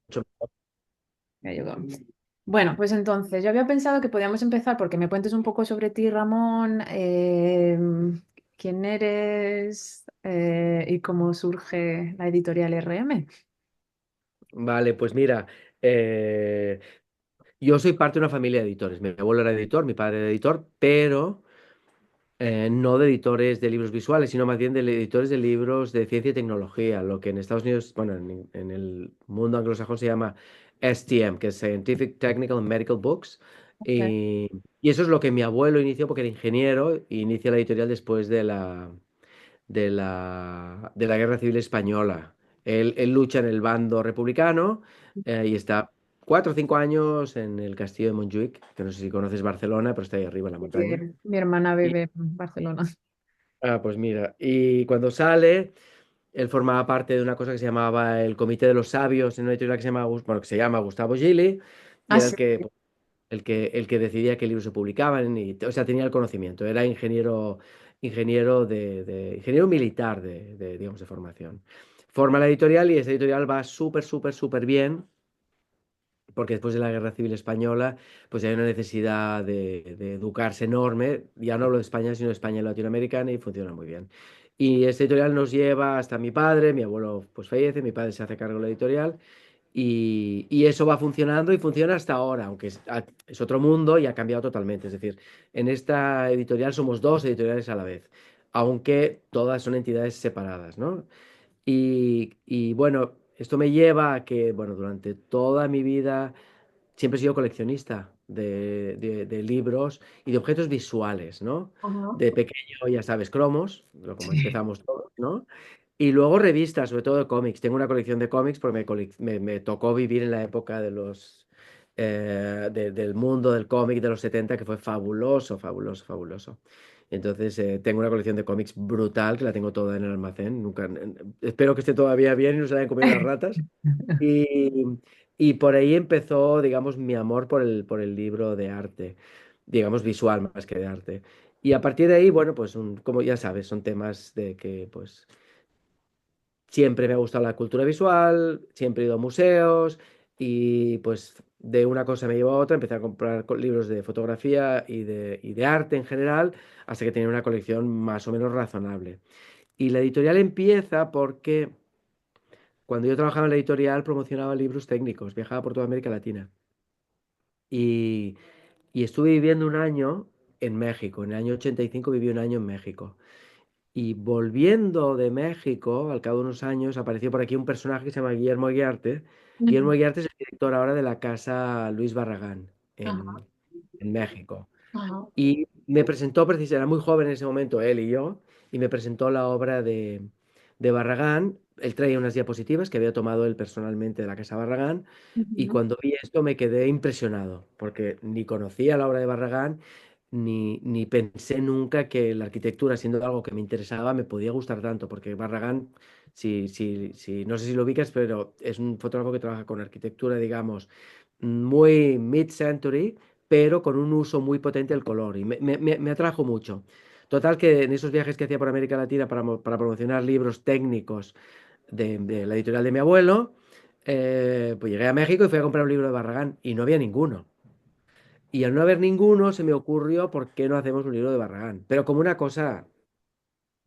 mucho mejor. Ya llegó. Bueno, pues entonces yo había pensado que podíamos empezar porque me cuentes un poco sobre ti, Ramón, quién eres y cómo surge la editorial RM. Vale, pues mira, eh, yo soy parte de una familia de editores. Mi abuelo era editor, mi padre era editor, pero no de editores de libros visuales, sino más bien de editores de libros de ciencia y tecnología, lo que en Estados Unidos, bueno, en el mundo anglosajón se llama STM, que es Scientific, Technical and Medical Books. Ok. Y eso es lo que mi abuelo inició porque era ingeniero e inicia la editorial después de la Guerra Civil Española. Él lucha en el bando republicano y está 4 o 5 años en el castillo de Montjuic, que no sé si conoces Barcelona, pero está ahí arriba en la montaña. Mi hermana Y, vive en Barcelona. pues mira, y cuando sale, él formaba parte de una cosa que se llamaba el Comité de los Sabios en una editorial que se llama, bueno, que se llama Gustavo Gili, y Ah, era sí. el que decidía qué libros se publicaban, o sea, tenía el conocimiento, era ingeniero militar digamos, de formación. Forma la editorial y esa editorial va súper, súper, súper bien, porque después de la Guerra Civil Española, pues hay una necesidad de educarse enorme, ya no hablo de España, sino de España y Latinoamericana, y funciona muy bien. Y esta editorial nos lleva hasta mi padre, mi abuelo pues fallece, mi padre se hace cargo de la editorial, y eso va funcionando y funciona hasta ahora, aunque es otro mundo y ha cambiado totalmente. Es decir, en esta editorial somos dos editoriales a la vez, aunque todas son entidades separadas, ¿no? Y bueno, esto me lleva a que, bueno, durante toda mi vida siempre he sido coleccionista de libros y de objetos visuales, ¿no? Ajá. De pequeño, ya sabes, cromos, como Sí. empezamos todos, ¿no? Y luego revistas, sobre todo de cómics. Tengo una colección de cómics porque me tocó vivir en la época del mundo del cómic de los 70 que fue fabuloso, fabuloso, fabuloso. Entonces, tengo una colección de cómics brutal, que la tengo toda en el almacén. Espero que esté todavía bien y no se la hayan comido las ratas. Y, y por ahí empezó, digamos, mi amor por el libro de arte, digamos, visual más que de arte. Y a partir de ahí, bueno, pues como ya sabes, son temas de que, pues, siempre me ha gustado la cultura visual, siempre he ido a museos y pues de una cosa me llevó a otra, empecé a comprar libros de fotografía y de arte en general, hasta que tenía una colección más o menos razonable. Y la editorial empieza porque cuando yo trabajaba en la editorial promocionaba libros técnicos, viajaba por toda América Latina y, y estuve viviendo un año en México. En el año 85 viví un año en México. Y volviendo de México, al cabo de unos años, apareció por aquí un personaje que se llama Guillermo Guiarte. Guillermo Ujú. Guiarte es el director ahora de la Casa Luis Barragán Ajá. en México. Ajá. Y me presentó, precisamente, era muy joven en ese momento, él y yo, y me presentó la obra de Barragán. Él traía unas diapositivas que había tomado él personalmente de la Casa Barragán. Y Ujú. cuando vi esto me quedé impresionado, porque ni conocía la obra de Barragán, ni pensé nunca que la arquitectura, siendo algo que me interesaba, me podía gustar tanto, porque Barragán, no sé si lo ubicas, pero es un fotógrafo que trabaja con arquitectura, digamos, muy mid-century, pero con un uso muy potente del color y me atrajo mucho. Total que en esos viajes que hacía por América Latina para promocionar libros técnicos de la editorial de mi abuelo, pues llegué a México y fui a comprar un libro de Barragán y no había ninguno. Y al no haber ninguno se me ocurrió por qué no hacemos un libro de Barragán, pero como una cosa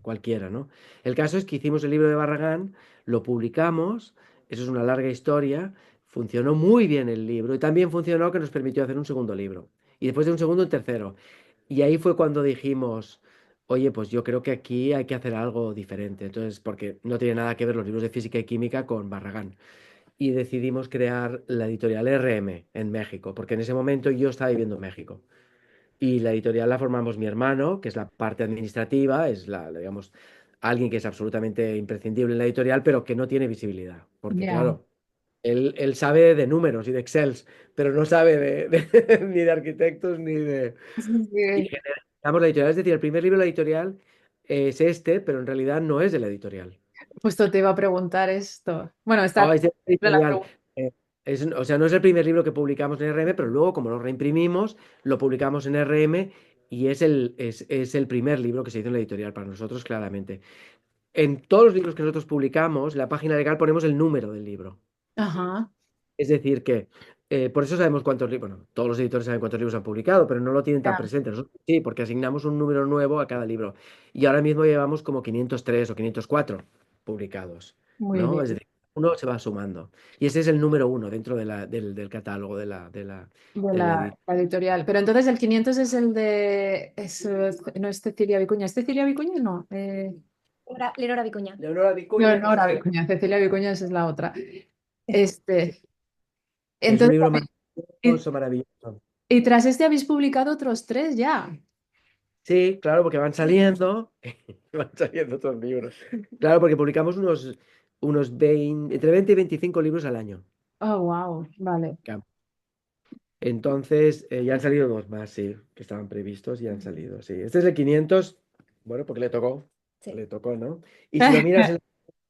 cualquiera, ¿no? El caso es que hicimos el libro de Barragán, lo publicamos, eso es una larga historia, funcionó muy bien el libro y también funcionó que nos permitió hacer un segundo libro. Y después de un segundo, un tercero. Y ahí fue cuando dijimos, oye, pues yo creo que aquí hay que hacer algo diferente. Entonces, porque no tiene nada que ver los libros de física y química con Barragán. Y decidimos crear la editorial RM en México, porque en ese momento yo estaba viviendo en México. Y la editorial la formamos mi hermano, que es la parte administrativa, es digamos, alguien que es absolutamente imprescindible en la editorial, pero que no tiene visibilidad. Porque, Ya. claro, él sabe de números y de Excels, pero no sabe ni de arquitectos ni de. Sí, Y sí. generamos la editorial. Es decir, el primer libro de la editorial es este, pero en realidad no es de la editorial. Justo te iba a preguntar esto. Bueno, Oh, está es de la la editorial. pregunta. Eh, o sea, no es el primer libro que publicamos en RM, pero luego, como lo reimprimimos, lo publicamos en RM y es el primer libro que se hizo en la editorial para nosotros, claramente. En todos los libros que nosotros publicamos, en la página legal ponemos el número del libro. Ajá. Es decir, que por eso sabemos cuántos libros, bueno, todos los editores saben cuántos libros han publicado, pero no lo tienen tan Ya, presente. Nosotros sí, porque asignamos un número nuevo a cada libro. Y ahora mismo llevamos como 503 o 504 publicados, muy ¿no? Es bien. decir, uno se va sumando. Y ese es el número uno dentro del catálogo De de la edición. la editorial. Pero entonces el 500 es el de... no es Cecilia Vicuña. ¿Es Cecilia Vicuña? No. Leonora Vicuña. Leonora Vicuña, Leonora Vicuña. Cecilia Vicuña esa es la otra. Sí. Este, que es un entonces, libro y, maravilloso, maravilloso. y tras este habéis publicado otros tres ya. Sí, claro, porque van saliendo, van saliendo otros libros. Claro, porque publicamos unos 20, entre 20 y 25 libros al año. Oh, wow. Vale. Entonces, ya han salido dos más, sí, que estaban previstos y han salido, sí. Este es el 500, bueno, porque Sí. le tocó, ¿no? Y si lo miras en el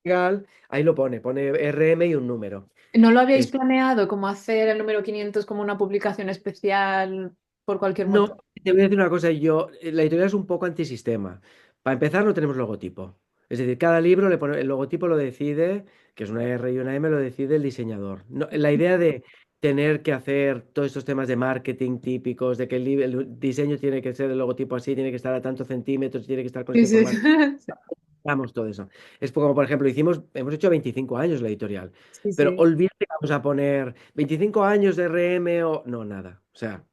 legal, ahí lo pone RM y un número. ¿No lo habíais Es, planeado como hacer el número 500 como una publicación especial por cualquier no, motivo? te voy a decir una cosa, la editorial es un poco antisistema. Para empezar, no tenemos logotipo. Es decir, cada libro le pone, el logotipo lo decide, que es una R y una M, lo decide el diseñador. La idea de tener que hacer todos estos temas de marketing típicos, de que el diseño tiene que ser el logotipo así, tiene que estar a tantos centímetros, tiene que estar con Sí, este sí, formato. sí, Damos todo eso. Es como, por ejemplo, hemos hecho 25 años la editorial, sí, pero sí. olvídate que vamos a poner 25 años de RM o... No, nada. O sea,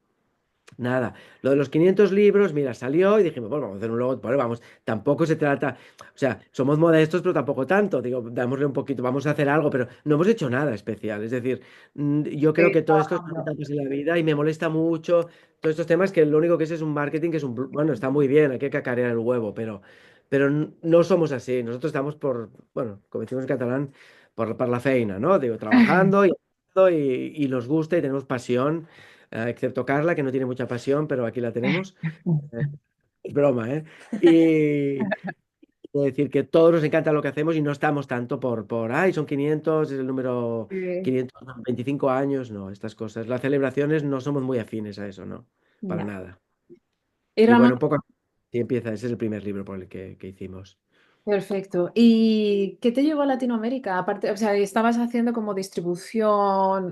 nada. Lo de los 500 libros, mira, salió y dijimos, bueno, vamos a hacer un logo, bueno, vamos, tampoco se trata, o sea, somos modestos, pero tampoco tanto, digo, dámosle un poquito, vamos a hacer algo, pero no hemos hecho nada especial. Es decir, yo creo Sí, que todo esto son etapas en la vida y me molesta mucho todos estos temas que lo único que es un marketing, que es bueno, está muy bien, hay que cacarear el huevo, pero no somos así. Nosotros estamos bueno, como decimos en catalán, por la feina, ¿no? Digo, trabajando y nos gusta y tenemos pasión, excepto Carla, que no tiene mucha pasión, pero aquí la tenemos. Eh, Es broma, ¿eh? Y quiero decir que todos nos encanta lo que hacemos y no estamos tanto ay, son 500, es el número sí. 525 años, no, estas cosas. Las celebraciones no somos muy afines a eso, ¿no? Para Ya. nada. Y Y Ramón, bueno, un poco así empieza, ese es el primer libro por el que hicimos. perfecto. ¿Y qué te llevó a Latinoamérica? Aparte, o sea, estabas haciendo como distribución,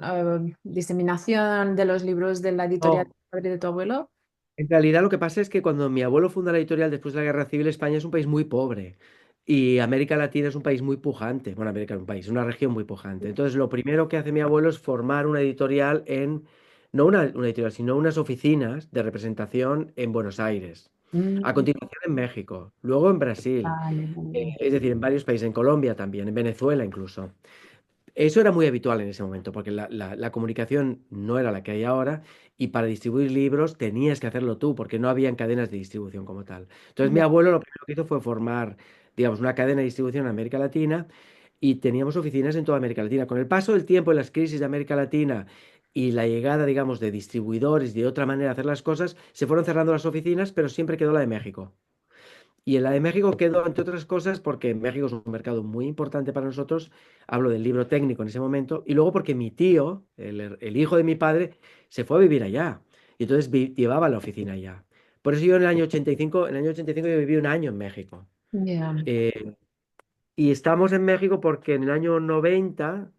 diseminación de los libros de la editorial de No, tu padre y de tu abuelo. en realidad lo que pasa es que cuando mi abuelo funda la editorial después de la Guerra Civil, España es un país muy pobre y América Latina es un país muy pujante. Bueno, América es un país, una región muy pujante. Entonces lo primero que hace mi abuelo es formar una editorial no una editorial, sino unas oficinas de representación en Buenos Aires. A Mm, continuación en México, luego en Brasil, vale, vale. es decir, en varios países, en Colombia también, en Venezuela incluso. Eso era muy habitual en ese momento, porque la comunicación no era la que hay ahora y para distribuir libros tenías que hacerlo tú, porque no habían cadenas de distribución como tal. Entonces mi Ya. abuelo lo primero que hizo fue formar, digamos, una cadena de distribución en América Latina y teníamos oficinas en toda América Latina. Con el paso del tiempo y las crisis de América Latina y la llegada, digamos, de distribuidores y de otra manera de hacer las cosas, se fueron cerrando las oficinas, pero siempre quedó la de México. Y en la de México quedó, entre otras cosas, porque México es un mercado muy importante para nosotros, hablo del libro técnico en ese momento, y luego porque mi tío, el hijo de mi padre, se fue a vivir allá, y entonces llevaba la oficina allá. Por eso yo en el año 85 yo viví un año en México. Ya. Eh, y estamos en México porque en el año 90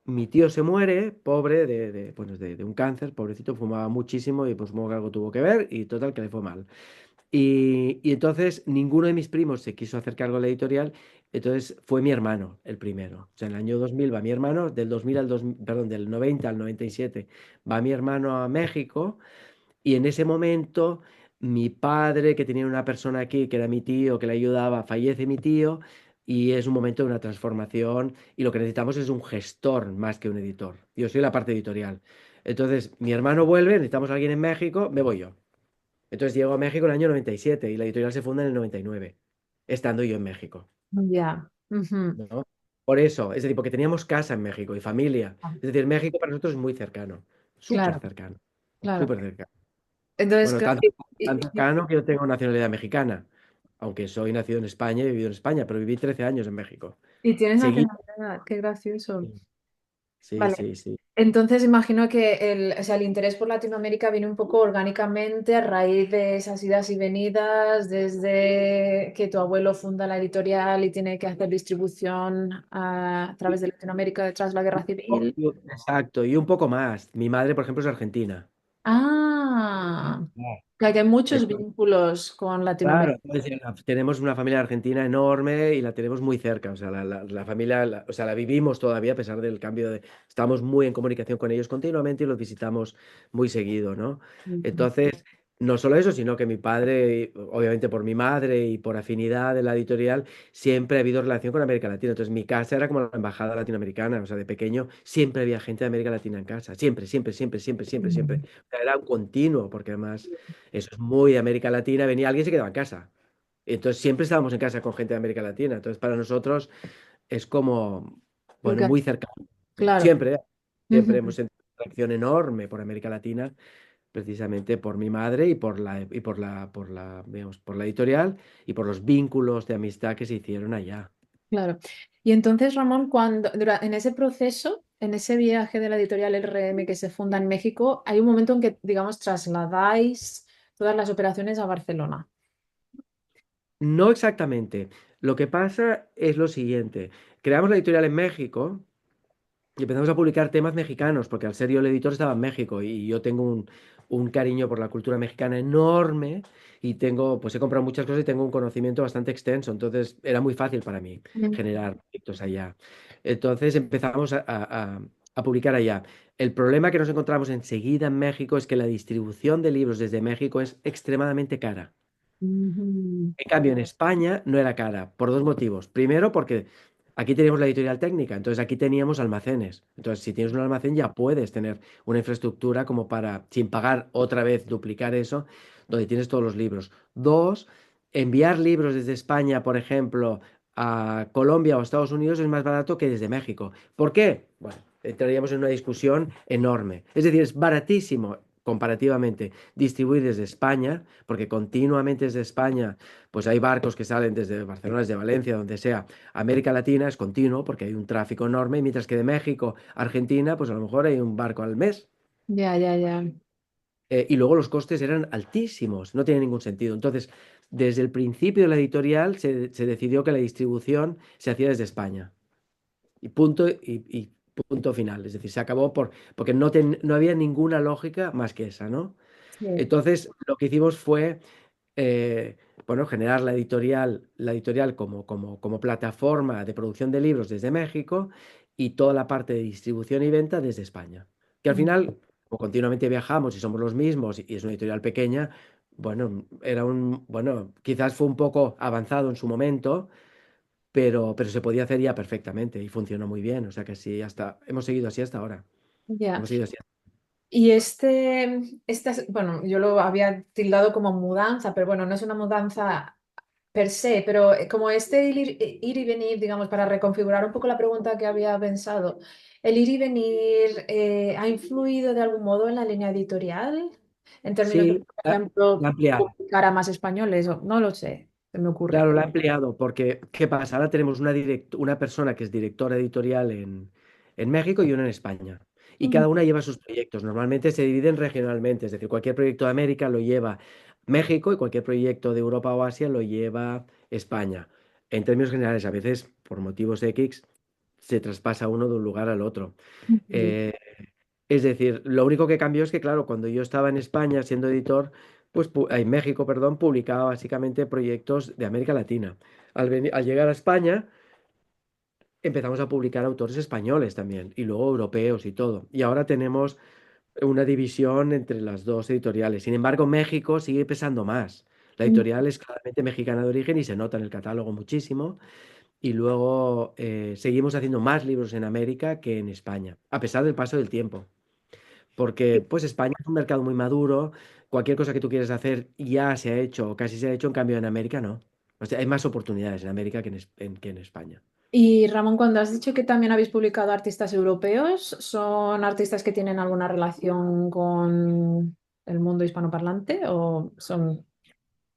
mi tío se muere, pobre, bueno, de un cáncer, pobrecito, fumaba muchísimo y pues supongo que algo tuvo que ver, y total, que le fue mal. Y entonces ninguno de mis primos se quiso hacer cargo de la editorial, entonces fue mi hermano el primero. O sea, en el año 2000 va mi hermano, del 2000 al 2000, perdón, del 90 al 97 va mi hermano a México y en ese momento mi padre, que tenía una persona aquí, que era mi tío, que le ayudaba, fallece mi tío y es un momento de una transformación y lo que necesitamos es un gestor más que un editor. Yo soy la parte editorial. Entonces, mi hermano vuelve, necesitamos a alguien en México, me voy yo. Entonces llego a México en el año 97 y la editorial se funda en el 99, estando yo en México, Ya. Ujú. ¿no? Por eso, es decir, porque teníamos casa en México y familia. Es decir, México para nosotros es muy cercano, Claro, claro. súper cercano. Entonces, Bueno, claro, tan cercano que yo tengo nacionalidad mexicana, aunque soy nacido en España y he vivido en España, pero viví 13 años en México. y tienes Seguí. nacionalidad, qué gracioso. Sí, Vale. sí, sí. Entonces imagino que o sea, el interés por Latinoamérica viene un poco orgánicamente a raíz de esas idas y venidas, desde que tu abuelo funda la editorial y tiene que hacer distribución a través de Latinoamérica tras la Guerra Civil. Exacto, y un poco más. Mi madre, por ejemplo, es argentina. Ah, Ah. que hay muchos vínculos con Claro, Latinoamérica. entonces, tenemos una familia argentina enorme y la tenemos muy cerca. O sea, la familia, o sea, la vivimos todavía a pesar del cambio de. Estamos muy en comunicación con ellos continuamente y los visitamos muy seguido, ¿no? Ujú. Entonces, no solo eso, sino que mi padre, obviamente por mi madre y por afinidad de la editorial, siempre ha habido relación con América Latina. Entonces, mi casa era como la embajada latinoamericana. O sea, de pequeño siempre había gente de América Latina en casa. Siempre, siempre, siempre, siempre, siempre, siempre. Mm. O sea, era un continuo, porque además. Eso es muy de América Latina. Venía alguien y se quedaba en casa. Entonces siempre estábamos en casa con gente de América Latina. Entonces para nosotros es como, bueno, Porque, muy cercano. claro. Siempre, siempre hemos Ujú. sentido una atracción enorme por América Latina, precisamente por mi madre y digamos, por la editorial y por los vínculos de amistad que se hicieron allá. Claro. Y entonces, Ramón, en ese proceso, en ese viaje de la editorial RM que se funda en México, hay un momento en que, digamos, trasladáis todas las operaciones a Barcelona. No exactamente. Lo que pasa es lo siguiente. Creamos la editorial en México. Y empezamos a publicar temas mexicanos, porque al ser yo el editor estaba en México y yo tengo un cariño por la cultura mexicana enorme y tengo, pues he comprado muchas cosas y tengo un conocimiento bastante extenso, entonces era muy fácil para mí Mm. generar proyectos allá. Entonces empezamos a publicar allá. El problema que nos encontramos enseguida en México es que la distribución de libros desde México es extremadamente cara. Ujú. En cambio, en España no era cara, por dos motivos. Primero, porque aquí teníamos la editorial técnica, entonces aquí teníamos almacenes. Entonces, si tienes un almacén, ya puedes tener una infraestructura como para, sin pagar otra vez, duplicar eso, donde tienes todos los libros. Dos, enviar libros desde España, por ejemplo, a Colombia o a Estados Unidos es más barato que desde México. ¿Por qué? Bueno, entraríamos en una discusión enorme. Es decir, es baratísimo comparativamente distribuir desde España, porque continuamente desde España pues hay barcos que salen desde Barcelona, desde Valencia, donde sea. América Latina es continuo porque hay un tráfico enorme, mientras que de México a Argentina, pues a lo mejor hay un barco al mes. Ya, ya, ya. Y luego los costes eran altísimos, no tiene ningún sentido. Entonces, desde el principio de la editorial se decidió que la distribución se hacía desde España. Y punto final. Es decir, se acabó porque no había ninguna lógica más que esa, ¿no? Sí. Entonces, lo que hicimos fue eh, bueno, generar la editorial como plataforma de producción de libros desde México y toda la parte de distribución y venta desde España. Que al final, como continuamente viajamos y somos los mismos y es una editorial pequeña, bueno, bueno, quizás fue un poco avanzado en su momento, pero se podía hacer ya perfectamente y funcionó muy bien. O sea que sí, hemos seguido así hasta ahora. Ya. Hemos seguido así. Y bueno, yo lo había tildado como mudanza, pero bueno, no es una mudanza per se, pero como ir y venir, digamos, para reconfigurar un poco la pregunta que había pensado, ¿el ir y venir ha influido de algún modo en la línea editorial? En términos de, Sí, por la ha ejemplo, ampliado. publicar a más españoles, no lo sé, se me ocurre. Claro, la ha empleado porque, ¿qué pasa? Ahora tenemos una persona que es directora editorial en México y una en España. Y Mm. cada una lleva sus proyectos. Normalmente se dividen regionalmente, es decir, cualquier proyecto de América lo lleva México y cualquier proyecto de Europa o Asia lo lleva España. En términos generales, a veces, por motivos X, se traspasa uno de un lugar al otro. Ujú. Eh, es decir, lo único que cambió es que, claro, cuando yo estaba en España siendo editor, pues en México, perdón, publicaba básicamente proyectos de América Latina. Al llegar a España, empezamos a publicar autores españoles también, y luego europeos y todo. Y ahora tenemos una división entre las dos editoriales. Sin embargo, México sigue pesando más. La editorial es claramente mexicana de origen y se nota en el catálogo muchísimo. Y luego seguimos haciendo más libros en América que en España, a pesar del paso del tiempo. Porque pues España es un mercado muy maduro, cualquier cosa que tú quieras hacer ya se ha hecho o casi se ha hecho, en cambio en América no. O sea, hay más oportunidades en América que en España. Y Ramón, cuando has dicho que también habéis publicado artistas europeos, ¿son artistas que tienen alguna relación con el mundo hispanoparlante o son...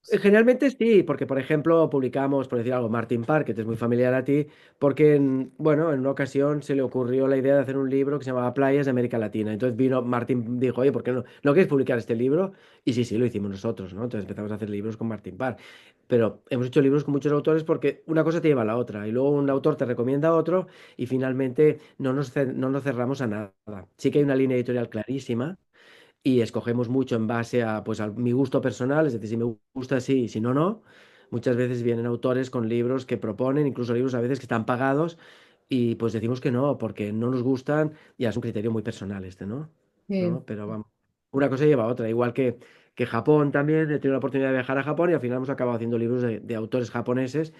Generalmente sí, porque por ejemplo publicamos, por decir algo, Martin Parr, que te es muy familiar a ti, porque bueno, en una ocasión se le ocurrió la idea de hacer un libro que se llamaba Playas de América Latina. Entonces vino Martin, dijo, oye, ¿por qué no quieres publicar este libro? Y sí, sí, lo hicimos nosotros, ¿no? Entonces empezamos a hacer libros con Martin Parr. Pero hemos hecho libros con muchos autores porque una cosa te lleva a la otra y luego un autor te recomienda a otro y finalmente no nos cerramos a nada. Sí que hay una línea editorial clarísima y escogemos mucho en base a, pues, a mi gusto personal, es decir, si me gusta sí, y si no, no. Muchas veces vienen autores con libros que proponen, incluso libros a veces que están pagados, y pues decimos que no, porque no nos gustan, ya es un criterio muy personal este, ¿no? Sí. ¿No? Pero vamos, una cosa lleva a otra, igual que Japón también, he tenido la oportunidad de viajar a Japón y al final hemos acabado haciendo libros de autores japoneses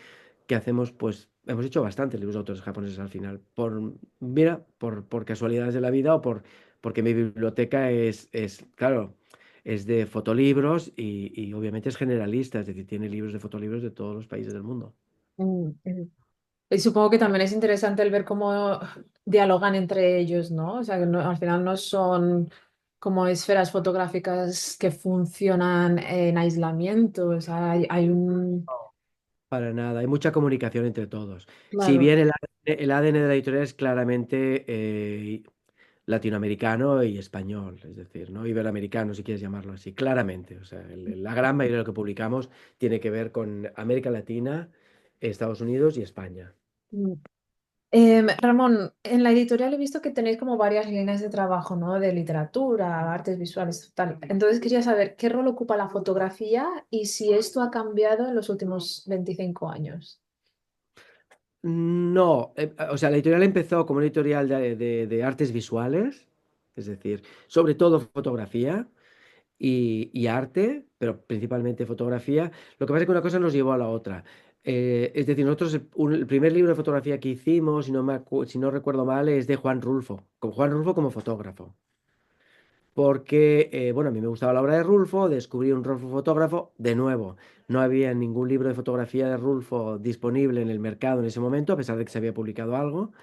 que hacemos, pues, hemos hecho bastantes libros de autores japoneses al final, mira, por casualidades de la vida o porque mi biblioteca claro, es de fotolibros y obviamente es generalista, es decir, tiene libros de fotolibros de todos los países del mundo. Mm. Y supongo que también es interesante el ver cómo dialogan entre ellos, ¿no? O sea, que al final no son como esferas fotográficas que funcionan en aislamiento. O sea, hay un... Para nada, hay mucha comunicación entre todos. Si Claro. bien el ADN de la editorial es claramente latinoamericano y español, es decir, ¿no? Iberoamericano, si quieres llamarlo así, claramente. O sea, la gran mayoría de lo que publicamos tiene que ver con América Latina, Estados Unidos y España. Mm. Ramón, en la editorial he visto que tenéis como varias líneas de trabajo, ¿no? De literatura, artes visuales, tal. Entonces quería saber qué rol ocupa la fotografía y si esto ha cambiado en los últimos 25 años. No, o sea, la editorial empezó como una editorial de artes visuales, es decir, sobre todo fotografía y arte, pero principalmente fotografía. Lo que pasa es que una cosa nos llevó a la otra. Es decir, nosotros el primer libro de fotografía que hicimos, si no recuerdo mal, es de Juan Rulfo, con Juan Rulfo como fotógrafo. Porque, bueno, a mí me gustaba la obra de Rulfo, descubrí un Rulfo fotógrafo, de nuevo, no había ningún libro de fotografía de Rulfo disponible en el mercado en ese momento, a pesar de que se había publicado algo.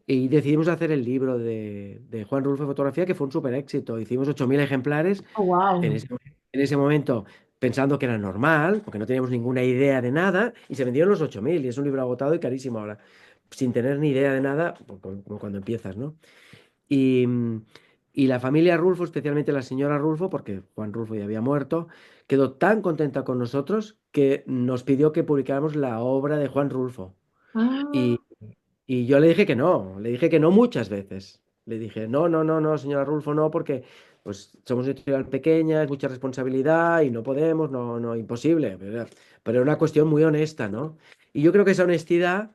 Y decidimos hacer el libro de Juan Rulfo de Fotografía, que fue un súper éxito. Hicimos 8.000 ejemplares Oh, en wow. ese momento, pensando que era normal, porque no teníamos ninguna idea de nada, y se vendieron los 8.000 y es un libro agotado y carísimo ahora, sin tener ni idea de nada, pues, como cuando empiezas, ¿no? Y, y la familia Rulfo, especialmente la señora Rulfo, porque Juan Rulfo ya había muerto, quedó tan contenta con nosotros que nos pidió que publicáramos la obra de Juan Rulfo. Ah, Y yo le dije que no muchas veces. Le dije, no, no, no, no, señora Rulfo, no, porque pues somos una editorial pequeña, es mucha responsabilidad y no podemos, no, no, imposible. Pero era una cuestión muy honesta, ¿no? Y yo creo que esa honestidad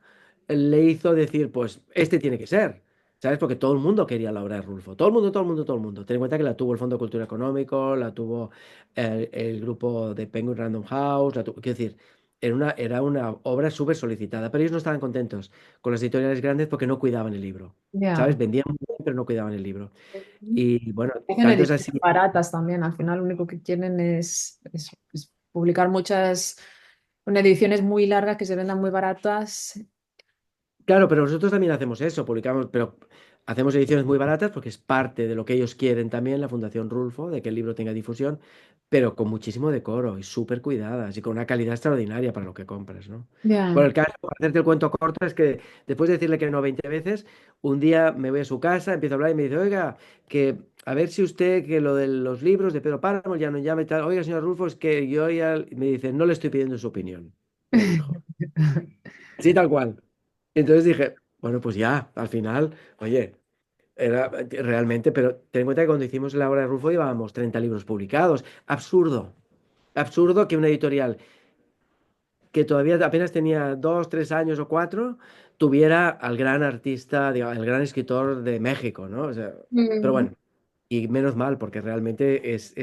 le hizo decir, pues este tiene que ser, ¿sabes? Porque todo el mundo quería la obra de Rulfo, todo el mundo, todo el mundo, todo el mundo. Ten en cuenta que la tuvo el Fondo de Cultura Económico, la tuvo el grupo de Penguin Random House, quiero decir, era una obra súper solicitada, pero ellos no estaban contentos con las editoriales grandes porque no cuidaban el libro. ¿Sabes? ya. Vendían muy bien, pero no cuidaban el libro. Y bueno, Hacen tanto es así. ediciones baratas también. Al final lo único que quieren es publicar muchas, con ediciones muy largas que se vendan muy baratas. Claro, pero nosotros también hacemos eso, publicamos, pero hacemos ediciones muy baratas porque es parte de lo que ellos quieren también, la Fundación Rulfo, de que el libro tenga difusión, pero con muchísimo decoro y súper cuidadas y con una calidad extraordinaria para lo que compras, ¿no? Bueno, Ya. el caso, para hacerte el cuento corto, es que después de decirle que no 20 veces, un día me voy a su casa, empiezo a hablar y me dice, oiga, que a ver si usted, que lo de los libros de Pedro Páramo ya no llame tal, oiga, señor Rulfo, es que yo ya, me dice, no le estoy pidiendo su opinión, me dijo. Sí, tal cual. Entonces dije, bueno, pues ya, al final, oye, era realmente, pero ten en cuenta que cuando hicimos la obra de Rulfo llevábamos 30 libros publicados. Absurdo, absurdo que una editorial que todavía apenas tenía 2, 3 años o 4 tuviera al gran artista, digamos, al gran escritor de México, ¿no? O sea, pero Mm. bueno, y menos mal, porque realmente es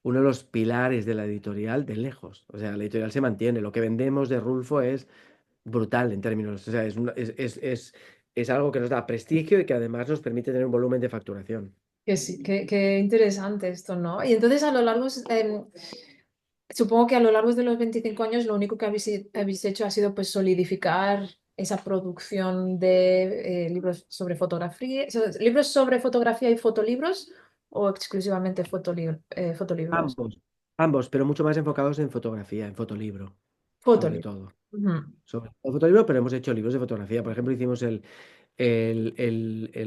uno de los pilares de la editorial de lejos. O sea, la editorial se mantiene. Lo que vendemos de Rulfo es brutal en términos, o sea, es algo que nos da prestigio y que además nos permite tener un volumen de facturación. Que sí, qué interesante esto, ¿no? Y entonces a lo largo, supongo que a lo largo de los 25 años lo único que habéis hecho ha sido pues solidificar esa producción de libros sobre fotografía, libros sobre fotografía y fotolibros o exclusivamente fotolibros. Ambos. Ambos, pero mucho más enfocados en fotografía, en fotolibro, sobre Fotolibro. todo. Ujú. Sobre todo fotolibro, pero hemos hecho libros de fotografía. Por ejemplo, hicimos el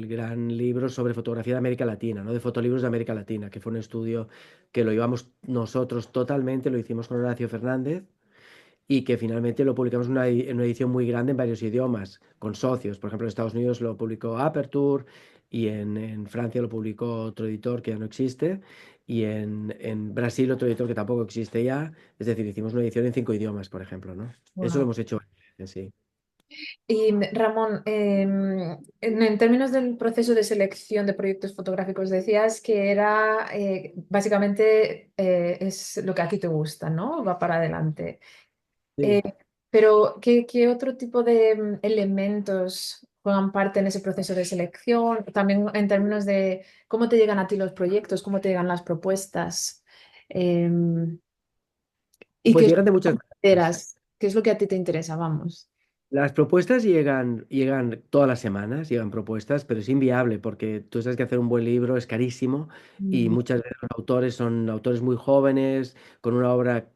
gran libro sobre fotografía de América Latina, ¿no? De fotolibros de América Latina, que fue un estudio que lo llevamos nosotros totalmente, lo hicimos con Horacio Fernández y que finalmente lo publicamos en una edición muy grande en varios idiomas, con socios. Por ejemplo, en Estados Unidos lo publicó Aperture y en Francia lo publicó otro editor que ya no existe y en Brasil otro editor que tampoco existe ya. Es decir, hicimos una edición en 5 idiomas, por ejemplo, ¿no? Eso lo Wow. hemos hecho varias veces, sí. Y Ramón, en términos del proceso de selección de proyectos fotográficos, decías que era básicamente es lo que a ti te gusta, ¿no? Va para adelante. Eh, Sí. pero, ¿qué otro tipo de elementos juegan parte en ese proceso de selección? También en términos de cómo te llegan a ti los proyectos, cómo te llegan las propuestas, em, y qué Pues es llegan de lo muchas que maneras. consideras, qué es lo que a ti te interesa, vamos. Las propuestas llegan todas las semanas, llegan propuestas, pero es inviable porque tú sabes que hacer un buen libro es carísimo y Mm, muchas veces los autores son autores muy jóvenes, con una obra,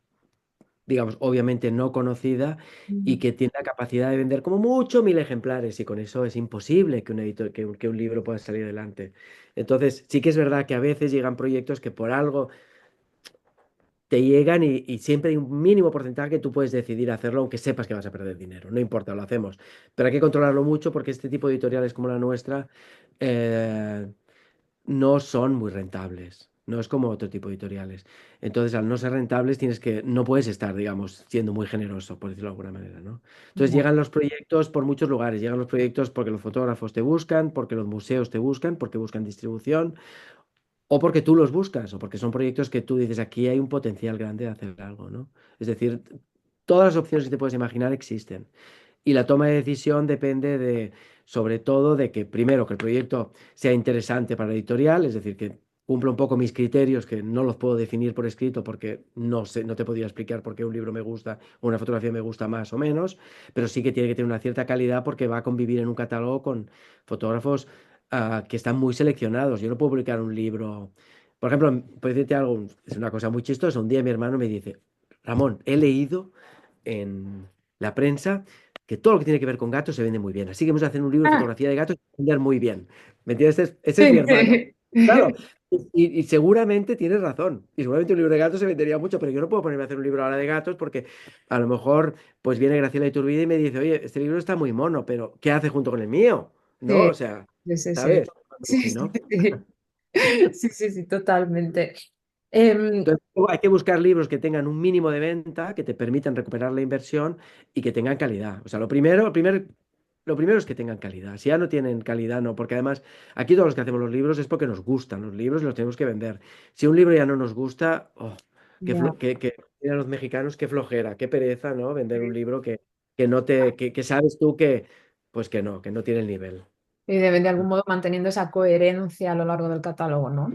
digamos, obviamente no conocida y mm, que tiene la capacidad de vender como mucho 1000 ejemplares y con eso es imposible que un editor, que un libro pueda salir adelante. Entonces, sí que es verdad que a veces llegan proyectos que por algo te llegan y siempre hay un mínimo porcentaje que tú puedes decidir hacerlo aunque sepas que vas a perder dinero. No importa, lo hacemos. Pero hay que controlarlo mucho porque este tipo de editoriales como la nuestra eh, no son muy rentables. No es como otro tipo de editoriales. Entonces, al no ser rentables, no puedes estar, digamos, siendo muy generoso, por decirlo de alguna manera, ¿no? Entonces, ya. llegan los proyectos por muchos lugares. Llegan los proyectos porque los fotógrafos te buscan, porque los museos te buscan, porque buscan distribución, o porque tú los buscas, o porque son proyectos que tú dices, aquí hay un potencial grande de hacer algo, ¿no? Es decir, todas las opciones que te puedes imaginar existen. Y la toma de decisión depende sobre todo, de que, primero, que el proyecto sea interesante para la editorial, es decir, que cumpla un poco mis criterios, que no los puedo definir por escrito porque no sé, no te podría explicar por qué un libro me gusta o una fotografía me gusta más o menos, pero sí que tiene que tener una cierta calidad porque va a convivir en un catálogo con fotógrafos que están muy seleccionados. Yo no puedo publicar un libro. Por ejemplo, puedo decirte algo, es una cosa muy chistosa. Un día mi hermano me dice, Ramón, he leído en la prensa que todo lo que tiene que ver con gatos se vende muy bien. Así que vamos a hacer un libro de Ah, fotografía de gatos y va a vender muy bien. ¿Me entiendes? Ese es mi hermano. sí. Claro. Y seguramente tienes razón. Y seguramente un libro de gatos se vendería mucho, pero yo no puedo ponerme a hacer un libro ahora de gatos porque a lo mejor pues viene Graciela Iturbide y me dice, oye, este libro está muy mono, pero ¿qué hace junto con el mío? ¿No? Sí, O sea, sí, sí, sí. ¿sabes? Sí, Sí, sí, ¿no? sí. Sí, sí, sí, totalmente. Em, Entonces, hay que buscar libros que tengan un mínimo de venta, que te permitan recuperar la inversión y que tengan calidad. O sea, lo primero es que tengan calidad. Si ya no tienen calidad, no, porque además aquí todos los que hacemos los libros es porque nos gustan los libros y los tenemos que vender. Si un libro ya no nos gusta, oh, ya. que dirán los mexicanos, qué flojera, qué pereza, ¿no? Vender un libro que no que sabes tú pues que no tiene el nivel. Y deben de algún modo manteniendo esa coherencia a lo largo del catálogo, ¿no?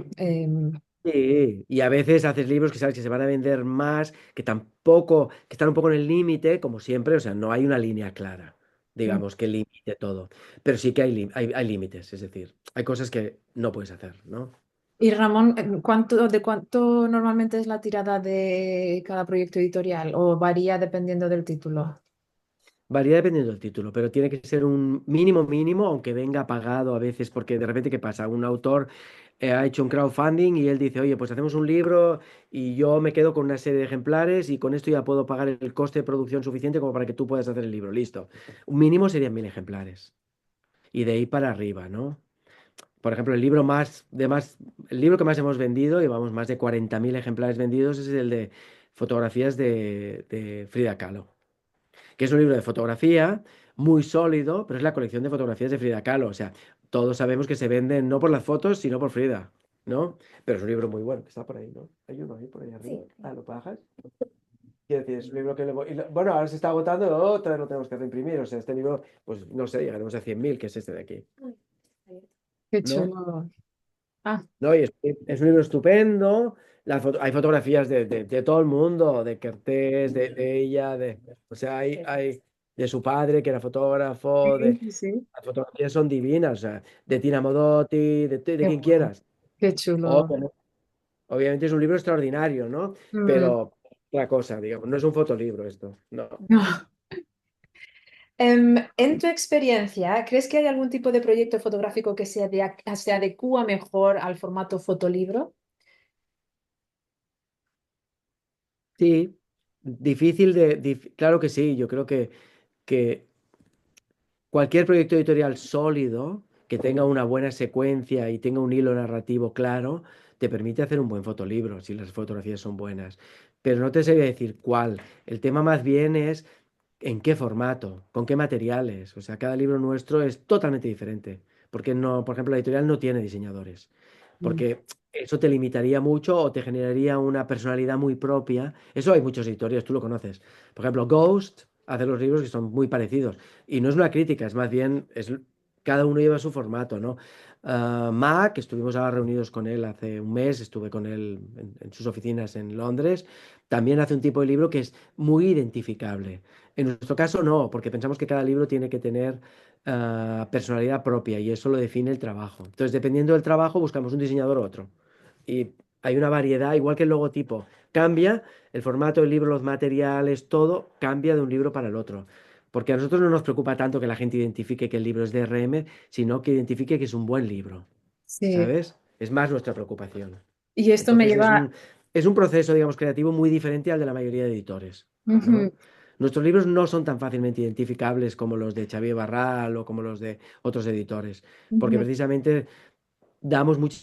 Sí, y a veces haces libros que sabes que se van a vender más, que tampoco, que están un poco en el límite, como siempre, o sea, no hay una línea clara, digamos, que limite todo, pero sí que hay límites, es decir, hay cosas que no puedes hacer, ¿no? Y Ramón, de cuánto normalmente es la tirada de cada proyecto editorial o varía dependiendo del título? Varía dependiendo del título, pero tiene que ser un mínimo mínimo, aunque venga pagado a veces, porque de repente, ¿qué pasa? Un autor ha hecho un crowdfunding y él dice, oye, pues hacemos un libro y yo me quedo con una serie de ejemplares y con esto ya puedo pagar el coste de producción suficiente como para que tú puedas hacer el libro. Listo. Un mínimo serían 1000 ejemplares. Y de ahí para arriba, ¿no? Por ejemplo, el libro que más hemos vendido, llevamos más de 40.000 ejemplares vendidos, es el de fotografías de Frida Kahlo, que es un libro de fotografía muy sólido, pero es la colección de fotografías de Frida Kahlo. O sea, todos sabemos que se venden no por las fotos, sino por Frida, ¿no? Pero es un libro muy bueno, que está por ahí, ¿no? Hay uno ahí por ahí arriba. Sí. Ah, ¿lo bajas? Quiero decir, es un libro que bueno, ahora se está agotando, otra vez lo tenemos que reimprimir. O sea, este libro, pues no sé, llegaremos a 100.000, que es este de aquí, Uy, está abierto. Qué ¿no? chulo. Ah, ¿No? Y es un libro estupendo. Hay fotografías de todo el mundo, de Kertész, de ella, o sea, hay de su padre, que era fotógrafo, sí, sí, sí. las fotografías son divinas, o sea, de Tina Modotti, de Qué quien bueno. quieras. Qué chulo. Obviamente. Obviamente es un libro extraordinario, ¿no? Mm, Pero otra cosa, digamos, no es un fotolibro esto, no. no. En tu experiencia, ¿crees que hay algún tipo de proyecto fotográfico que se adecúa mejor al formato fotolibro? Sí, claro que sí, yo creo que cualquier proyecto editorial sólido, que tenga una buena secuencia y tenga un hilo narrativo claro, te permite hacer un buen fotolibro si las fotografías son buenas. Pero no te sabría decir cuál. El tema más bien es en qué formato, con qué materiales. O sea, cada libro nuestro es totalmente diferente. Porque no, por ejemplo, la editorial no tiene diseñadores. Mm. Porque eso te limitaría mucho o te generaría una personalidad muy propia. Eso hay muchos editores, tú lo conoces. Por ejemplo, Ghost hace los libros que son muy parecidos. Y no es una crítica, es más bien, cada uno lleva su formato, ¿no? Mac, estuvimos ahora reunidos con él hace un mes, estuve con él en sus oficinas en Londres, también hace un tipo de libro que es muy identificable. En nuestro caso no, porque pensamos que cada libro tiene que tener personalidad propia y eso lo define el trabajo. Entonces, dependiendo del trabajo, buscamos un diseñador u otro. Y hay una variedad, igual que el logotipo. Cambia el formato del libro, los materiales, todo cambia de un libro para el otro. Porque a nosotros no nos preocupa tanto que la gente identifique que el libro es de RM, sino que identifique que es un buen libro. Sí, ¿Sabes? Es más nuestra preocupación. y esto me Entonces lleva... es un proceso, digamos, creativo muy diferente al de la mayoría de editores, Ujú, ¿no? Nuestros libros no son tan fácilmente identificables como los de Xavier Barral o como los de otros editores, porque ujú. precisamente damos mucha